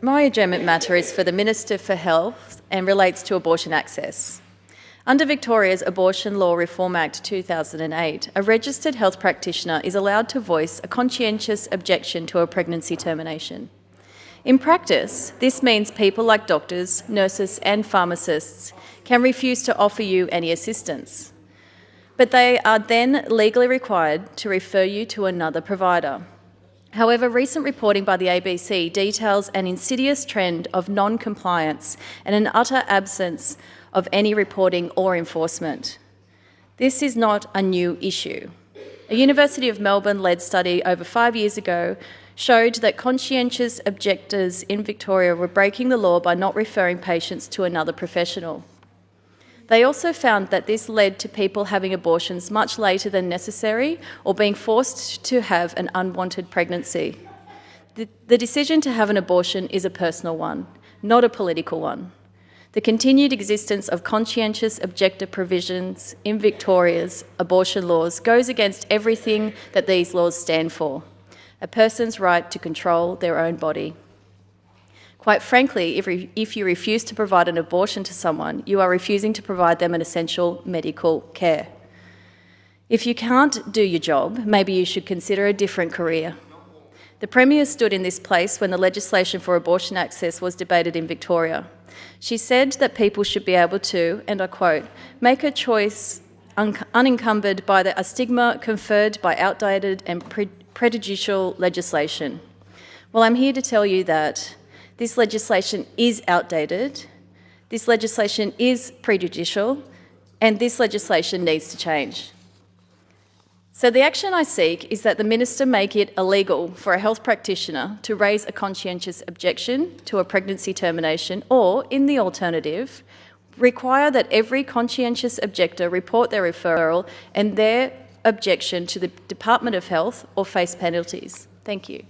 My adjournment matter is for the Minister for Health and relates to abortion access. Under Victoria's Abortion Law Reform Act 2008, a registered health practitioner is allowed to voice a conscientious objection to a pregnancy termination. In practice, this means people like doctors, nurses and pharmacists can refuse to offer you any assistance, but they are then legally required to refer you to another provider. However, recent reporting by the ABC details an insidious trend of non-compliance and an utter absence of any reporting or enforcement. This is not a new issue. A University of Melbourne-led study over 5 years ago showed that conscientious objectors in Victoria were breaking the law by not referring patients to another professional. They also found that this led to people having abortions much later than necessary or being forced to have an unwanted pregnancy. The decision to have an abortion is a personal one, not a political one. The continued existence of conscientious objector provisions in Victoria's abortion laws goes against everything that these laws stand for: a person's right to control their own body. Quite frankly, if you refuse to provide an abortion to someone, you are refusing to provide them an essential medical care. If you can't do your job, maybe you should consider a different career. The Premier stood in this place when the legislation for abortion access was debated in Victoria. She said that people should be able to, and I quote, make a choice unencumbered by a stigma conferred by outdated and prejudicial legislation. Well, I'm here to tell you that this legislation is outdated, this legislation is prejudicial, and this legislation needs to change. So the action I seek is that the Minister make it illegal for a health practitioner to raise a conscientious objection to a pregnancy termination, or, in the alternative, require that every conscientious objector report their referral and their objection to the Department of Health or face penalties. Thank you.